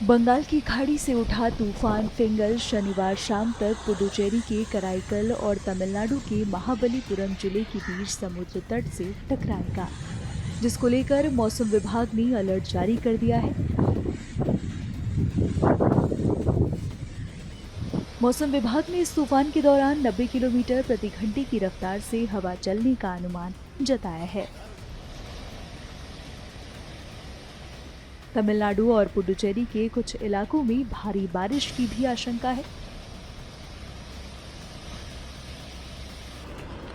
बंगाल की खाड़ी से उठा तूफान फिंगर शनिवार शाम तक पुडुचेरी के कराईकल और तमिलनाडु के महाबलीपुरम जिले के बीच समुद्र तट से टकराएगा, जिसको लेकर मौसम विभाग ने अलर्ट जारी कर दिया है। मौसम विभाग ने इस तूफान के दौरान 90 किलोमीटर प्रति घंटे की रफ्तार से हवा चलने का अनुमान जताया है। तमिलनाडु और पुडुचेरी के कुछ इलाकों में भारी बारिश की भी आशंका है।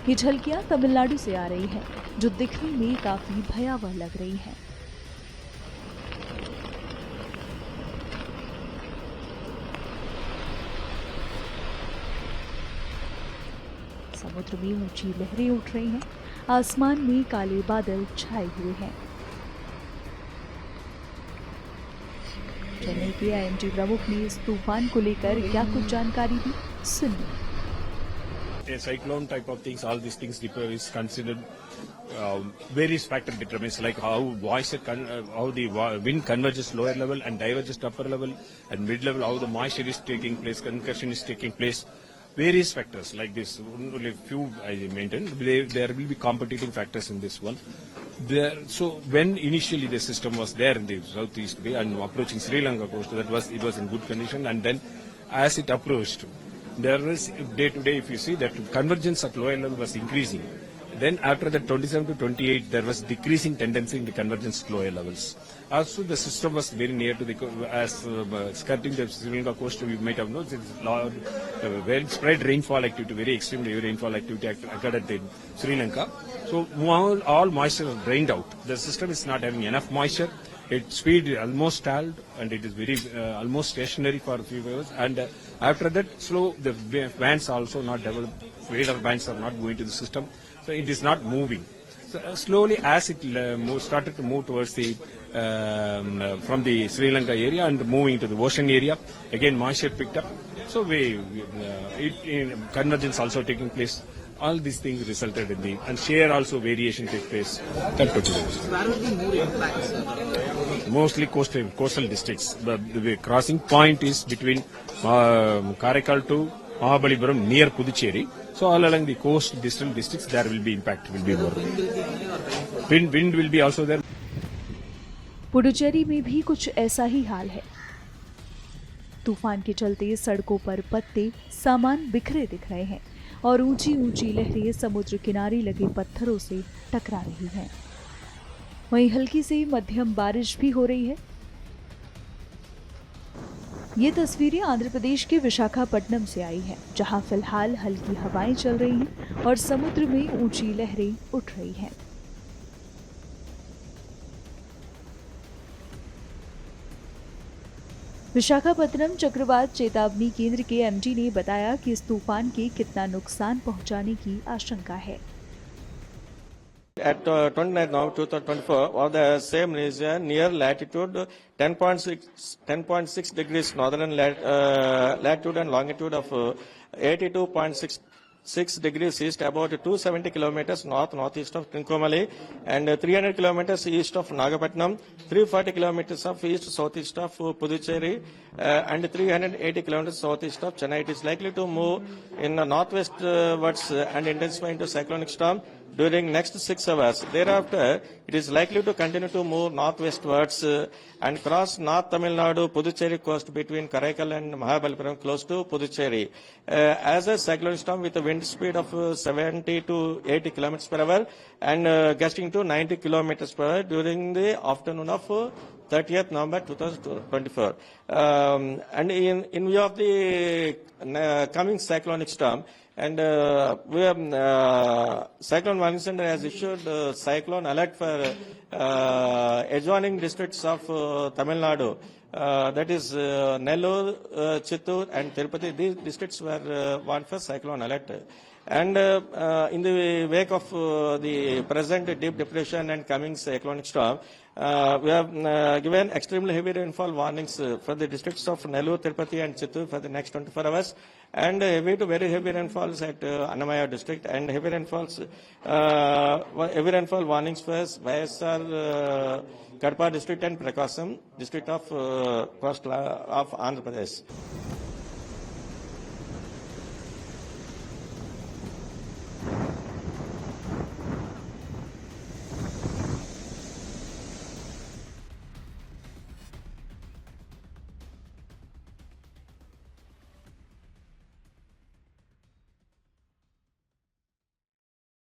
ये झलकियां तमिलनाडु से आ रही हैं, जो दिखने में काफी भयावह लग रही हैं। समुद्र में ऊंची लहरें उठ रही हैं, आसमान में काले बादल छाए हुए हैं। चेन्नई के आईएमडी प्रमुख ने इस तूफान को लेकर क्या कुछ जानकारी दी, सुनिए। A cyclone type of things, all these things is considered various factor determines like how the wind converges lower level and diverges to upper level, and mid level how the moisture is taking place, concussion is taking place. Various factors like this. Only few I maintain. There will be competing factors in this one. So when initially the system was there in the southeast bay and approaching Sri Lanka coast, it was in good condition, and then as it approached, there was day to day, if you see, that convergence at lower level was increasing. Then after that 27 to 28, there was decreasing tendency in the convergence at lower levels. Also, the system was very near to the, skirting the Sri Lanka coast, we might have noticed very spread rainfall activity, very extreme rainfall activity occurred at the Sri Lanka. So all moisture drained out. The system is not having enough moisture. Its speed is almost stalled, and it is very almost stationary for a few hours. And after that, the bands also not developed. Radar bands are not going to the system, so it is not moving. So slowly, as it started to move towards the from the Sri Lanka area and moving to the ocean area, again moisture picked up. So convergence also taking place. All these things resulted in the, and shear also variation takes place. Where will be more impacts? Mostly coastal districts. The crossing point is between Karaikal to Mahabalipuram near Puducherry. So all along the coast distal districts there will be impact, will be more. Wind will be also there. Puducherry में भी कुछ ऐसा ही हाल है। तूफान के चलते सड़कों पर पत्ते सामान बिखरे दिख रहे हैं और ऊंची ऊंची लहरें समुद्र किनारे लगे पत्थरों से टकरा रही हैं। वहीं हल्की से मध्यम बारिश भी हो रही है। ये तस्वीरें आंध्र प्रदेश के विशाखापट्टनम से आई हैं, जहां फिलहाल हल्की हवाएं चल रही हैं और समुद्र में ऊंची लहरें उठ रही हैं। विशाखापट्टनम चक्रवात चेतावनी केंद्र के एमडी ने बताया कि इस तूफान के कितना नुकसान पहुंचाने की आशंका है। At 29th November 2024, or the same region near latitude 10.6 degrees northern latitude and longitude of 82.6 degrees east, about 270 kilometers northeast of Trincomalee, and 300 kilometers east of Nagapattinam, 340 kilometers of southeast of Puducherry, and 380 kilometers southeast of Chennai. It is likely to move in northwestwards and intensify into cyclonic storm during next 6 hours. Thereafter, it is likely to continue to move northwestwards and cross North Tamil Nadu, Puducherry coast between Karaikal and Mahabalipuram close to Puducherry. As a cyclonic storm with a wind speed of 70 to 80 kilometers per hour and gusting to 90 kilometers per hour during the afternoon of 30th November 2024. And in view of the coming cyclonic storm, and Cyclone Warning Center has issued cyclone alert for adjoining districts of Tamil Nadu. That is Nellore, Chittoor and Tirupati. These districts were warned for cyclone alert. And in the wake of the present deep depression and coming cyclonic storm, we have given extremely heavy rainfall warnings for the districts of Nellore, Tirupati and Chittoor for the next 24 hours, and heavy to very heavy rainfalls at Annamaya district, and heavy rainfall warnings for YSR Kadapa district and Prakasam district of coast of Andhra Pradesh.